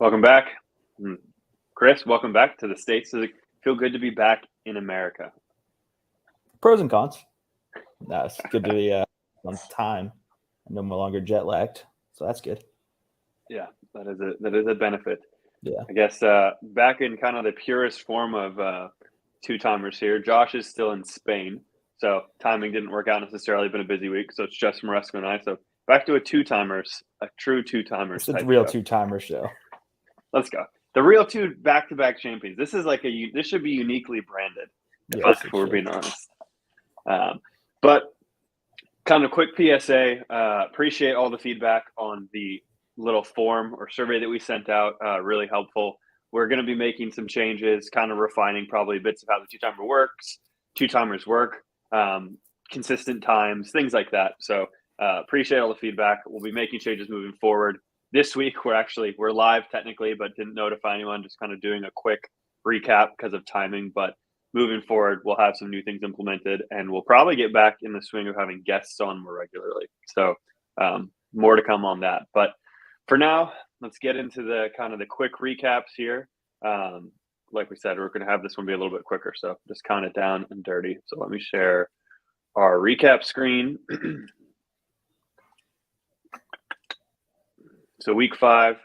Welcome back. Chris, welcome back to the States. Does it feel good to be back in America? Pros and cons. No, it's good to be on time. I'm no longer jet lagged, so that's good. Yeah, that is a benefit. Yeah. I guess back in kind of the purest form of two-timers here. Josh is still in Spain, so timing didn't work out necessarily. Been a busy week, so it's just Maresco and I. So back to a true two-timers. It's a real two-timer show. Let's go. The real two back-to-back champions. This is this should be uniquely branded. Yes, if we're being honest. But kind of quick PSA. Appreciate all the feedback on the little form or survey that we sent out. Really helpful. We're going to be making some changes, kind of refining probably bits of how the two-timers work, consistent times, things like that. So appreciate all the feedback. We'll be making changes moving forward. This week, we're live technically, but didn't notify anyone, just kind of doing a quick recap because of timing. But moving forward, we'll have some new things implemented, and we'll probably get back in the swing of having guests on more regularly. So more to come on that. But for now, let's get into the kind of the quick recaps here. Like we said, we're going to have this one be a little bit quicker, so just count it down and dirty. So let me share our recap screen. So week 5,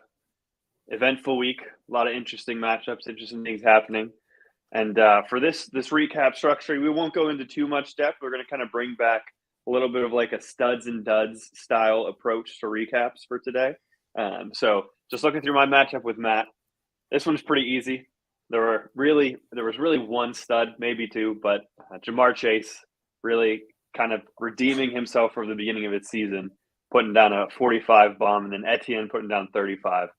eventful week, a lot of interesting matchups, interesting things happening. And for this recap structure, we won't go into too much depth. We're going to kind of bring back a little bit of like a studs and duds style approach to recaps for today. So just looking through my matchup with Matt, this one's pretty easy. There was really one stud, maybe two, but Jamar Chase really kind of redeeming himself from the beginning of its season, putting down a 45 bomb, and then Etienne putting down 35.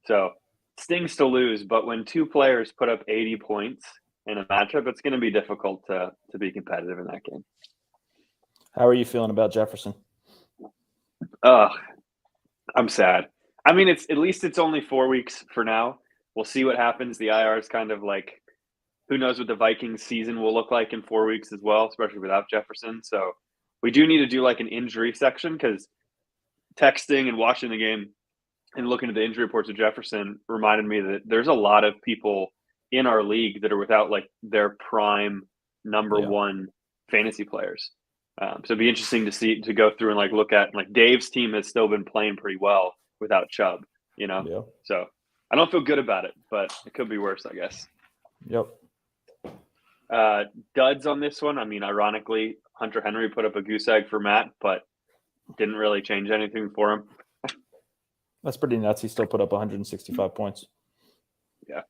So stings to lose, but when two players put up 80 points in a matchup, it's going to be difficult to be competitive in that game. How are you feeling about Jefferson? I'm sad. I mean, at least it's only 4 weeks for now. We'll see what happens. The IR is kind of like, who knows what the Vikings season will look like in 4 weeks as well, especially without Jefferson. So we do need to do like an injury section, because texting and watching the game and looking at the injury reports of Jefferson reminded me that there's a lot of people in our league that are without like their prime number one fantasy players. So it'd be interesting to go through and like look at, like, Dave's team has still been playing pretty well without Chubb, Yeah. So I don't feel good about it, but it could be worse, I guess. Yep. Duds on this one. I mean, ironically, Hunter Henry put up a goose egg for Matt, but didn't really change anything for him. That's pretty nuts. He still put up 165 points. Yeah.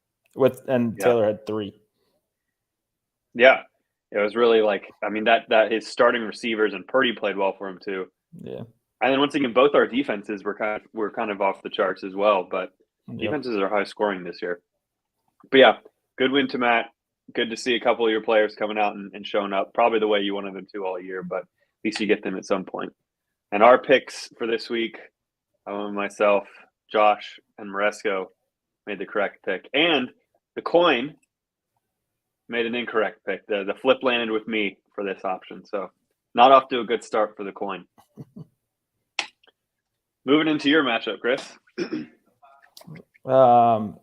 Taylor had 3. Yeah. It was really like, I mean, that his starting receivers and Purdy played well for him too. Yeah. And then once again, both our defenses were kind of off the charts as well, but defenses are high scoring this year. But yeah, good win to Matt. Good to see a couple of your players coming out and showing up, probably the way you wanted them to all year, but at least you get them at some point. And our picks for this week, myself, Josh, and Maresco made the correct pick. And the coin made an incorrect pick. The flip landed with me for this option. So not off to a good start for the coin. Moving into your matchup, Chris.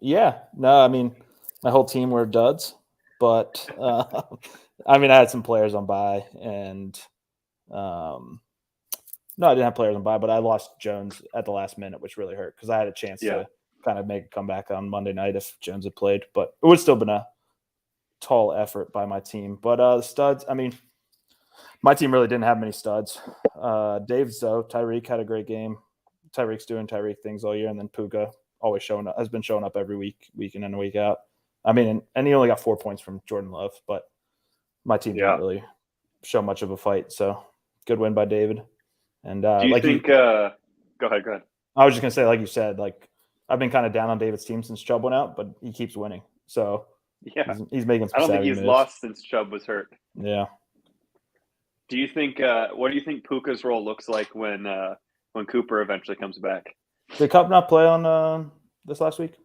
Yeah. No, I mean, my whole team were duds. But, I mean, I had some players on bye. And, no, I didn't have players on bye, but I lost Jones at the last minute, which really hurt because I had a chance to kind of make a comeback on Monday night if Jones had played. But it would still been a tall effort by my team. But the studs, I mean, my team really didn't have many studs. Dave's, though, Tyreek had a great game. Tyreek's doing Tyreek things all year, and then Puka always has been showing up every week in and week out. I mean, and he only got 4 points from Jordan Love, but my team didn't really show much of a fight. So good win by David. And do you think? Go ahead. I was just gonna say, like you said, like I've been kind of down on David's team since Chubb went out, but he keeps winning. So he's making some. I don't think he's lost since Chubb was hurt. Yeah. Do you think? What do you think Puka's role looks like when Cooper eventually comes back? Did Kupp not play on this last week?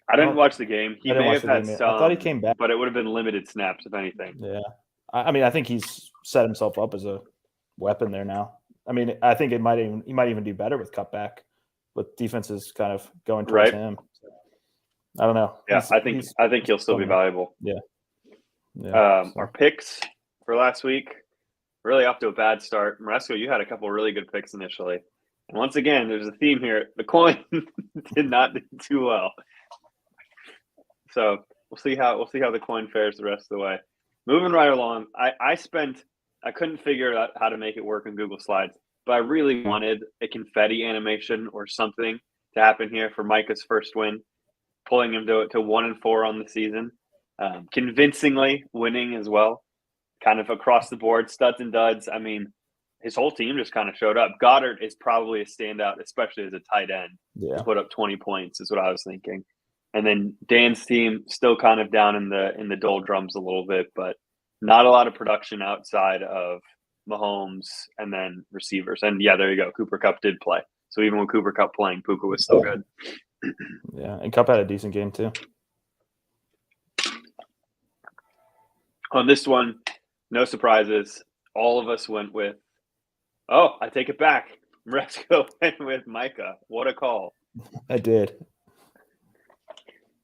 I didn't watch the game. He may have had some. I thought he came back, but it would have been limited snaps, if anything. Yeah. I mean, I think he's set himself up as a weapon there now. I mean, I think he might even do better with Kupp back, with defenses kind of going towards him. I don't know. Yeah, I think he'll still be valuable. Yeah. Our picks for last week, really off to a bad start. Maresco, you had a couple really good picks initially. And once again, there's a theme here. The coin did not do too well. So we'll see how the coin fares the rest of the way. Moving right along, I couldn't figure out how to make it work in Google Slides, but I really wanted a confetti animation or something to happen here for Micah's first win, pulling him to 1-4 on the season, convincingly winning as well, kind of across the board, studs and duds. I mean, his whole team just kind of showed up. Goddard is probably a standout, especially as a tight end. Yeah. To put up 20 points is what I was thinking. And then Dan's team still kind of down in the doldrums a little bit, but not a lot of production outside of Mahomes and then receivers. And yeah, there you go. Cooper Kupp did play. So even with Cooper Kupp playing, Puka was still good. Yeah, and Kupp had a decent game too. On this one, no surprises. All of us went with, I take it back. Maresco went with Micah. What a call. I did.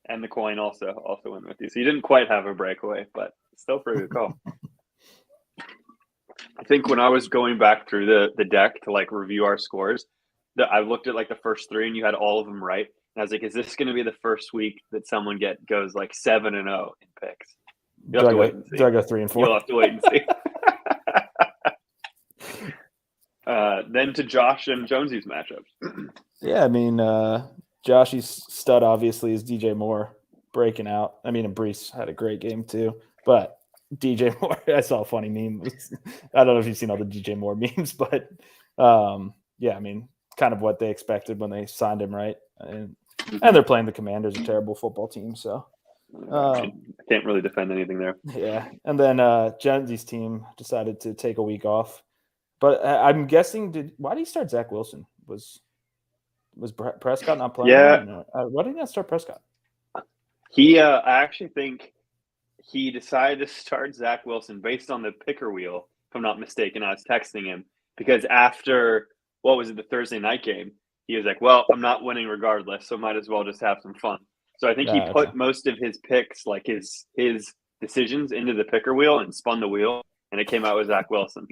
And the coin also went with you. So you didn't quite have a breakaway, but still pretty good call. I think when I was going back through the deck to like review our scores, I looked at like the first three and you had all of them right. And I was like, is this going to be the first week that someone goes like 7-0 in picks? You'll have to wait and see. Do I go 3 and 4? You'll have to wait and see. Then to Josh and Jonesy's matchups. Yeah, I mean, Joshy's stud obviously is DJ Moore breaking out. I mean, and Brees had a great game too, but DJ Moore, I saw a funny meme. I don't know if you've seen all the DJ Moore memes, but yeah, I mean, kind of what they expected when they signed him, right? And they're playing the Commanders, a terrible football team, so I can't really defend anything there. Yeah, and then Jonesy's team decided to take a week off, but I'm guessing why did he start Zach Wilson? Was Prescott not playing? Yeah. Why did he not start Prescott? I actually think he decided to start Zach Wilson based on the picker wheel, if I'm not mistaken. I was texting him because after, the Thursday night game, he was like, well, I'm not winning regardless, so might as well just have some fun. So I think he put most of his picks, like his decisions, into the picker wheel and spun the wheel, and it came out with Zach Wilson.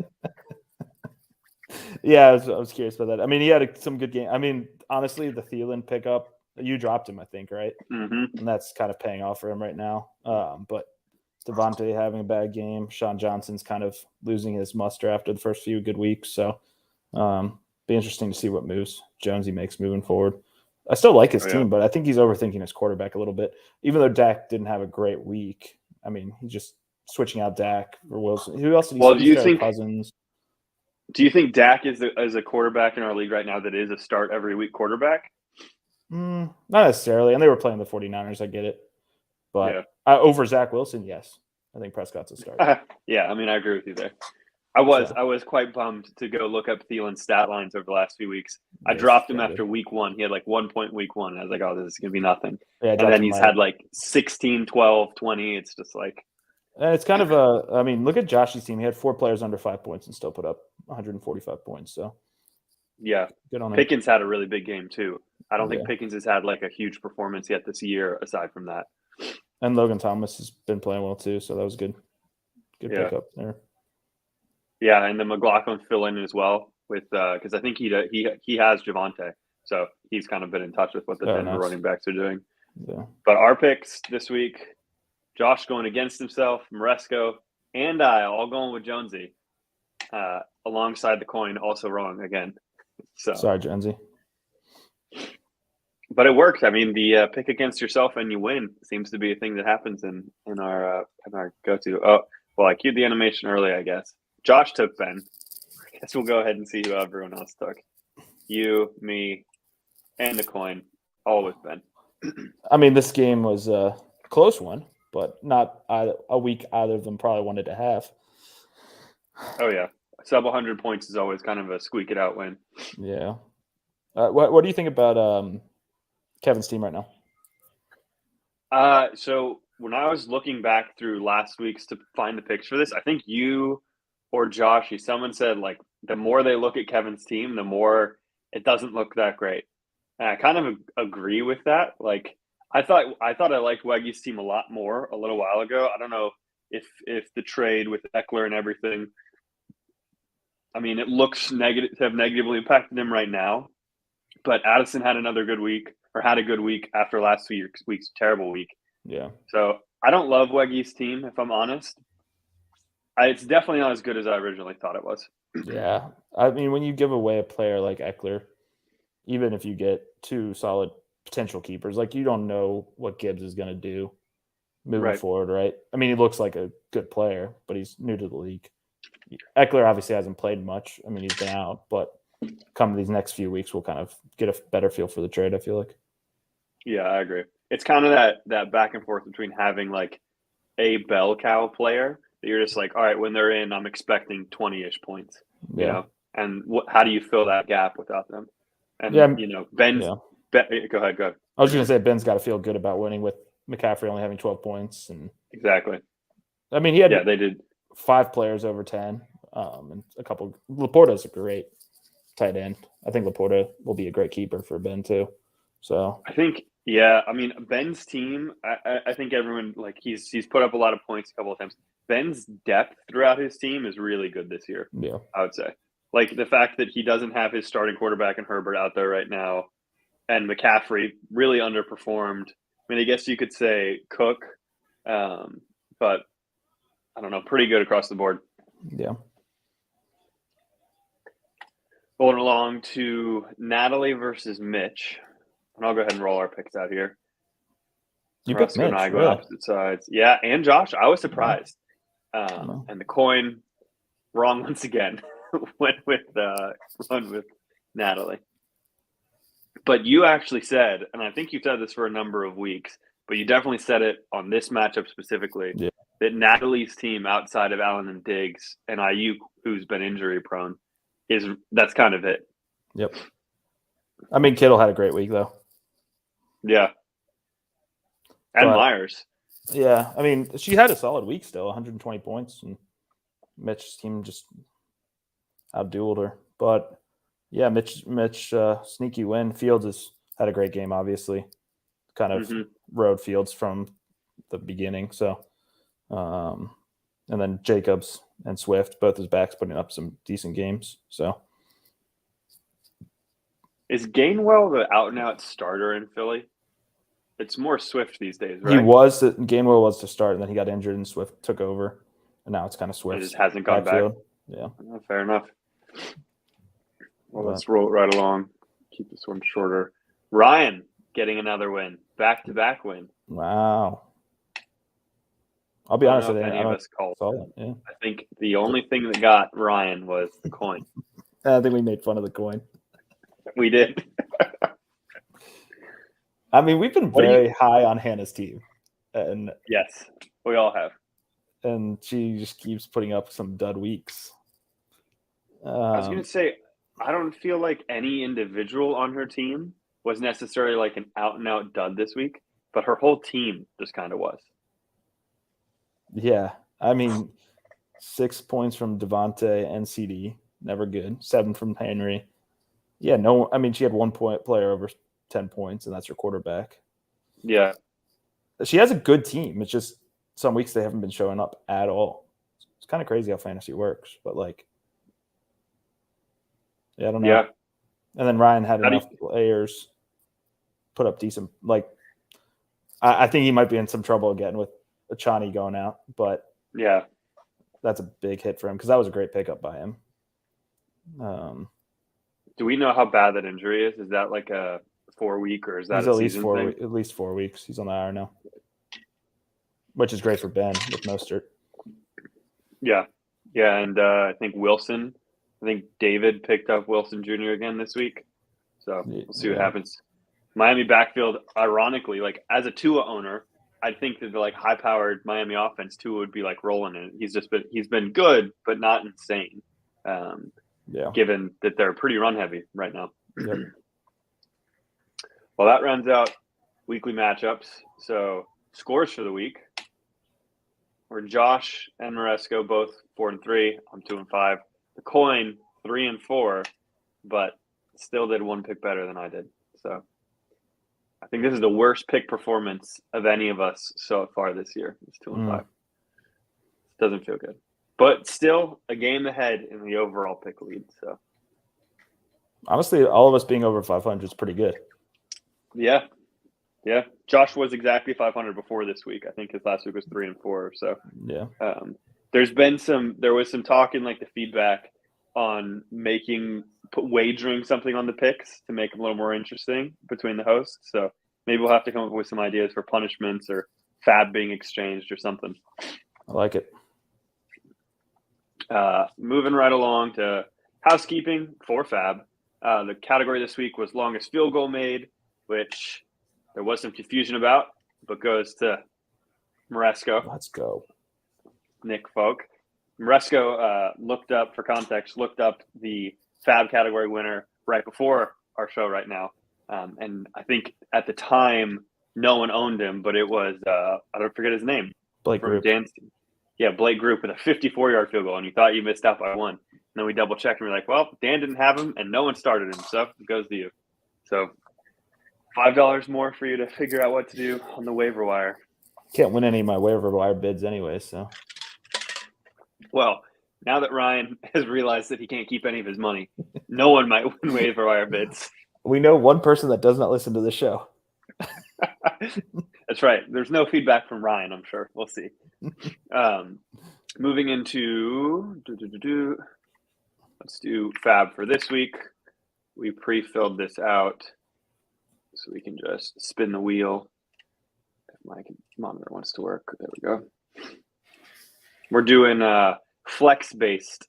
Yeah, I was curious about that. I mean, he had some good game. I mean, honestly, the Thielen pickup, you dropped him, I think, right? Mm-hmm. And that's kind of paying off for him right now. But Devontae having a bad game. Sean Johnson's kind of losing his muster after the first few good weeks. So be interesting to see what moves Jonesy makes moving forward. I still like his team, but I think he's overthinking his quarterback a little bit. Even though Dak didn't have a great week, I mean, he's just switching out Dak for Wilson. Who else did he do you think Cousins? Do you think Dak is a quarterback in our league right now that is a start every week quarterback? Not necessarily. And they were playing the 49ers. I get it. But over Zach Wilson, yes. I think Prescott's a start. Yeah, I mean, I agree with you there. I was quite bummed to go look up Thielen's stat lines over the last few weeks. I dropped him after week 1. He had like 1 point week 1. And I was like, oh, this is going to be nothing. Yeah, and then he's had like 16, 12, 20. It's just like. And it's kind of I mean, look at Josh's team. He had 4 players under 5 points and still put up 145 points. So, yeah. Good on him. Pickens had a really big game too. I don't think Pickens has had like a huge performance yet this year aside from that. And Logan Thomas has been playing well too. So that was good. Good pickup there. Yeah, and then McLaughlin fill in as well with because I think he has Javonte, so he's kind of been in touch with what the Denver running backs are doing. Yeah. But our picks this week, Josh going against himself, Maresco, and I all going with Jonesy, alongside the coin also wrong again. So sorry, Jonesy. But it works. I mean, the pick against yourself and you win seems to be a thing that happens in our go-to. Oh, well, I queued the animation early, I guess. Josh took Ben. I guess we'll go ahead and see who everyone else took. You, me, and the coin, all with Ben. I mean, this game was a close one, but not a week either of them probably wanted to have. Oh, yeah. Sub 100 points is always kind of a squeak it out win. Yeah. What do you think about Kevin's team right now? So when I was looking back through last week's to find the picks for this, I think you or Josh, someone said like the more they look at Kevin's team, the more it doesn't look that great. And I kind of agree with that. Like I thought I liked Weggy's team a lot more a little while ago. I don't know if the trade with Eckler and everything. I mean, it looks negative to have negatively impacted him right now. But Addison had another good week, or had a good week after last week's terrible week. Yeah. So I don't love Weggy's team, if I'm honest. It's definitely not as good as I originally thought it was. Yeah. I mean, when you give away a player like Eckler, even if you get two solid potential keepers, like you don't know what Gibbs is going to do moving forward, right? I mean, he looks like a good player, but he's new to the league. Eckler obviously hasn't played much. I mean, he's been out, but come these next few weeks, we'll kind of get a better feel for the trade, I feel like. Yeah, I agree. It's kind of that back and forth between having like a bell cow player that you're just like, all right, when they're in, I'm expecting 20-ish points, you know? And how do you fill that gap without them? And, you know, Ben's go ahead. I was going to say Ben's got to feel good about winning with McCaffrey only having 12 points. And exactly. I mean, he had they did 5 players over 10 and a couple. Laporta's a great tight end. I think Laporta will be a great keeper for Ben too. So I think, yeah, I mean, Ben's team, I think everyone, like, he's put up a lot of points a couple of times. Ben's depth throughout his team is really good this year. Yeah, I would say. Like the fact that he doesn't have his starting quarterback and Herbert out there right now, and McCaffrey really underperformed. I mean, I guess you could say Cook, but I don't know, pretty good across the board. Yeah. Going along to Natalie versus Mitch, and I'll go ahead and roll our picks out here. You picked Mitch, and I go really? opposite sides. Yeah, and Josh, I was surprised. And the coin, wrong once again. went with Natalie. But you actually said, and I think you said this for a number of weeks, but you definitely said it on this matchup specifically, that Natalie's team outside of Allen and Diggs and Ayuk, who's been injury prone, that's kind of it. Yep. I mean, Kittle had a great week though. Yeah. And Myers. Yeah. I mean, she had a solid week still, 120 points, and Mitch's team just outdueled her. But yeah, Mitch, sneaky win. Fields has had a great game, obviously. Kind of rode Fields from the beginning. So, and then Jacobs and Swift, both his backs, putting up some decent games. So, is Gainwell the out and out starter in Philly? It's more Swift these days, right? Gainwell was to start, and then he got injured, and Swift took over, and now it's kind of Swift. It just hasn't gone back. Yeah, fair enough. Well, let's roll it right along. Keep this one shorter. Ryan getting another win, back-to-back win. Wow. I'll be honest with you. Any of us called it. Yeah. I think the only thing that got Ryan was the coin. I think we made fun of the coin. We did. I mean, we've been very high on Hannah's team. And yes, we all have. And she just keeps putting up some dud weeks. I was going to say, I don't feel like any individual on her team was necessarily like an out-and-out dud this week, but her whole team just kind of was. Yeah. I mean, 6 points from Devontae and CD. Never good. 7 from Henry. Yeah, she had 1 player over 10 points, and that's her quarterback. Yeah. She has a good team. It's just some weeks they haven't been showing up at all. It's kind of crazy how fantasy works, but like, yeah, I don't know. Yeah. And then Ryan had enough players put up decent. Like, I think he might be in some trouble again with Achani going out, but yeah, that's a big hit for him because that was a great pickup by him. Do we know how bad that injury is? Is that like a 4-week or is that at least 4 weeks? He's on the IR now, which is great for Ben with Mostert. Yeah, and I think David picked up Wilson Jr. again this week, so we'll see what happens. Miami backfield, ironically, like as a Tua owner, I think that the like high-powered Miami offense Tua would be like rolling in. He's been good, but not insane. Given that they're pretty run heavy right now. Yep. Well, that rounds out weekly matchups. So scores for the week. Where Josh and Maresco both 4-3. I'm 2-5. The coin 3-4, but still did one pick better than I did. So I think this is the worst pick performance of any of us so far this year. It's 2-5. Doesn't feel good, but still a game ahead in the overall pick lead. So honestly, all of us being over 500 is pretty good. Yeah. Josh was exactly 500 before this week. I think his last week was 3 and 4. So yeah. There was some talk in like the feedback on wagering something on the picks to make them a little more interesting between the hosts. So maybe we'll have to come up with some ideas for punishments or fab being exchanged or something. I like it. Moving right along to housekeeping for fab. The category this week was longest field goal made, which there was some confusion about, but goes to Maresco. Let's go. Nick Folk. Maresco looked up the fab category winner right before our show right now. And I think at the time, no one owned him, but it was, I don't forget his name. Blake Group. Dan's team. Yeah, Blake Group with a 54-yard field goal, and you thought you missed out by one. And then we double-checked, and we're like, well, Dan didn't have him, and no one started him, so it goes to you. So $5 more for you to figure out what to do on the waiver wire. Can't win any of my waiver wire bids anyway, so. Well, now that Ryan has realized that he can't keep any of his money, no one might win waiver wire bids. We know one person that does not listen to the show. That's right. There's no feedback from Ryan, I'm sure. We'll see. Moving into let's do fab for this week. We pre-filled this out so we can just spin the wheel. If my monitor wants to work, there we go. We're doing flex-based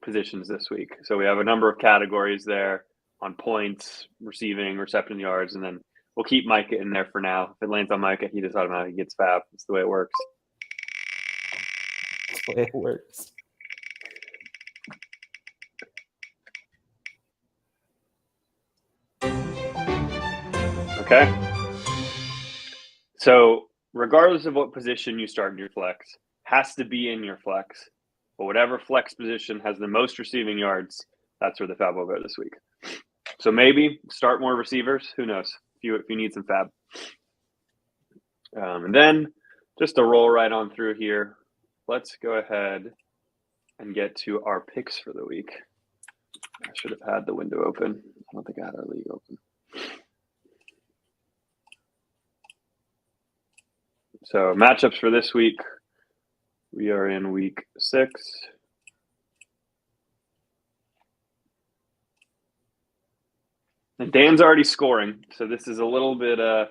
positions this week. So we have a number of categories there on points, receiving, reception yards, and then we'll keep Micah in there for now. If it lands on Micah, he just automatically gets fab. That's the way it works. That's the way it works. Okay. So regardless of what position you start in your flex, has to be in your flex. But whatever flex position has the most receiving yards, that's where the fab will go this week. So maybe start more receivers. Who knows? If you need some fab. And then just to roll right on through here, let's go ahead and get to our picks for the week. I should have had the window open. I don't think I had our league open. So matchups for this week. We are in week 6. And Dan's already scoring, so this is a little bit off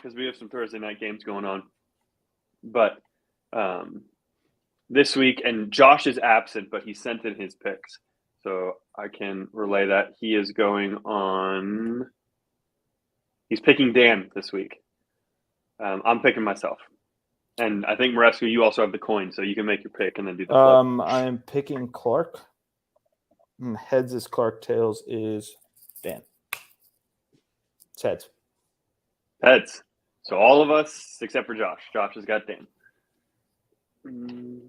because we have some Thursday night games going on. But this week, and Josh is absent, but he sent in his picks, so I can relay that. He is going on. He's picking Dan this week. I'm picking myself. And I think, Marescu, you also have the coin, so you can make your pick and then do the flip. I am picking Clark. Heads is Clark. Tails is Dan. It's heads. Heads. So all of us, except for Josh. Josh has got Dan. And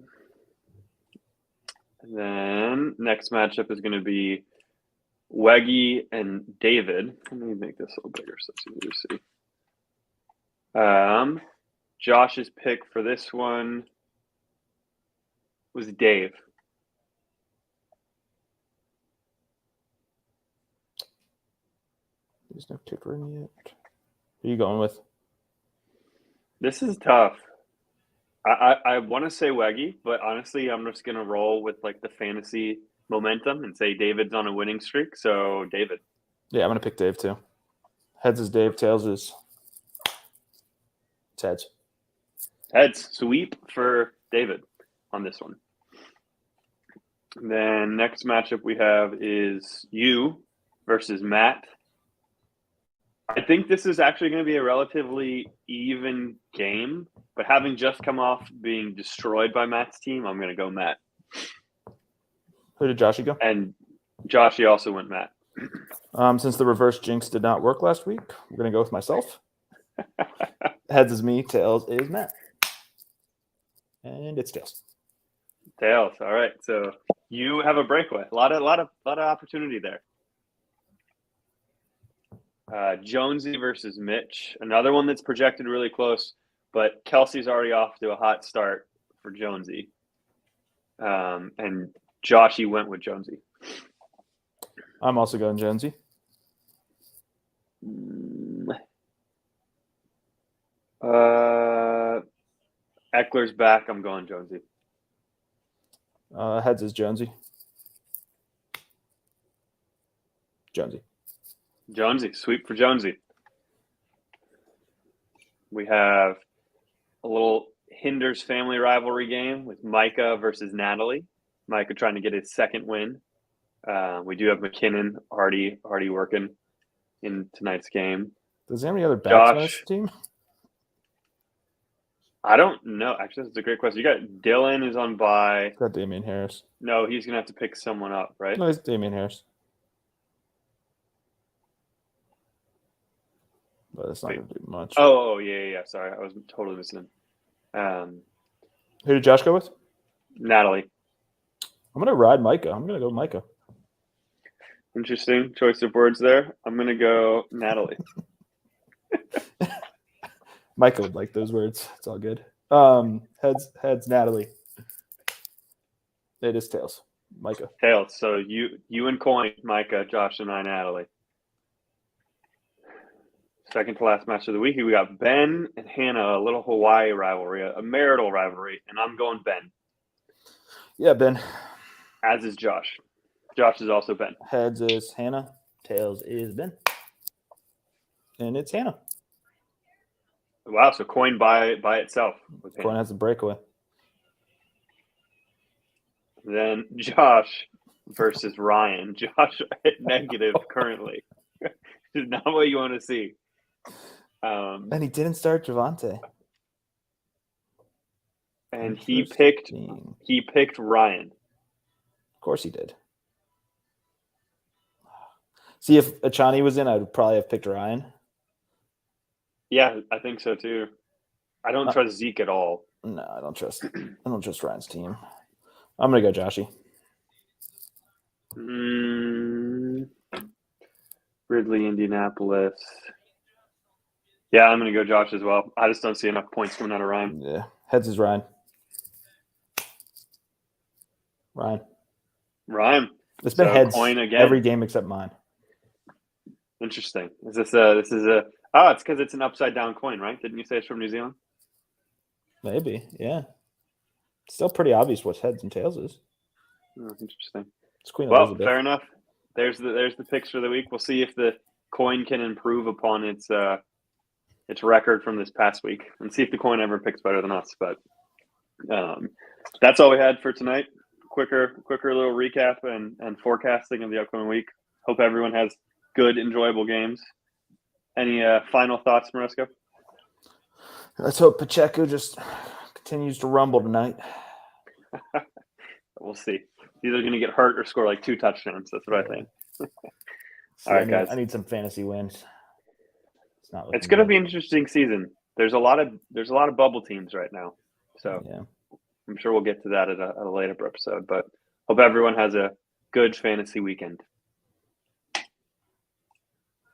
then next matchup is going to be Weggy and David. Let me make this a little bigger so it's easier to see. Josh's pick for this one was Dave. There's no ticker in yet. Who are you going with? This is tough. I want to say Weggy, but honestly, I'm just going to roll with like the fantasy momentum and say David's on a winning streak. So David. Yeah, I'm going to pick Dave too. Heads is Dave. Tails is heads. Heads. Sweep for David on this one. And then next matchup we have is you versus Matt. I think this is actually going to be a relatively even game, but having just come off being destroyed by Matt's team, I'm going to go Matt. Who did Joshy go? And Joshy also went Matt. Since the reverse jinx did not work last week, we're going to go with myself. Heads is me, tails is Matt. And it's tails. Tails. All right. So you have a breakaway. A lot of opportunity there. Jonesy versus Mitch. Another one that's projected really close, but Kelsey's already off to a hot start for Jonesy. And Joshy went with Jonesy. I'm also going Jonesy. Eckler's back. I'm going Jonesy. Heads is Jonesy. Jonesy. Sweep for Jonesy. We have a little Hinders family rivalry game with Micah versus Natalie. Micah trying to get his second win. We do have McKinnon already working in tonight's game. Does he have any other backs on his team? I don't know. Actually, that's a great question. You got Dylan is on bye. Got Damian Harris. No, he's gonna have to pick someone up, right? No, it's Damian Harris. But it's not gonna do much. Oh, yeah. Sorry, I was totally missing him. Who did Josh go with? Natalie. I'm gonna ride Micah. I'm gonna go Micah. Interesting choice of words there. I'm gonna go Natalie. Micah would like those words. It's all good. Heads, Natalie. It is tails. Micah. Tails. So you and Coin, Micah, Josh, and I, Natalie. Second to last match of the week, we got Ben and Hannah, a little Hawaii rivalry, a marital rivalry, and I'm going Ben. Yeah, Ben. As is Josh. Josh is also Ben. Heads is Hannah. Tails is Ben. And it's Hannah. Wow, so Coin by itself. Coin has a breakaway. Then Josh versus Ryan. Josh at negative currently. Is not what you want to see. And he didn't start Javante. And he picked Ryan. Of course he did. See, if Achani was in, I would probably have picked Ryan. Yeah, I think so too. I don't trust Zeke at all. No, I don't trust Ryan's team. I'm gonna go Joshy. Ridley, Indianapolis. Yeah, I'm gonna go Josh as well. I just don't see enough points coming out of Ryan. Yeah, heads is Ryan. Ryan. It's been heads Coin again. Every game except mine. Interesting. Is this a? Oh, it's because it's an upside down coin, right? Didn't you say it's from New Zealand? Maybe, yeah. Still pretty obvious what heads and tails is. Oh, interesting. It's Queen Elizabeth. Fair enough. There's the picks for the week. We'll see if the coin can improve upon its record from this past week, and see if the coin ever picks better than us. But that's all we had for tonight. Quicker little recap and forecasting of the upcoming week. Hope everyone has good, enjoyable games. Any final thoughts, Marisco? Let's hope Pacheco just continues to rumble tonight. We'll see. He's either going to get hurt or score like 2 touchdowns. That's what I think. All right, guys. I need some fantasy wins. It's going to be an interesting season. There's a lot of bubble teams right now, so yeah. I'm sure we'll get to that at a later episode. But hope everyone has a good fantasy weekend.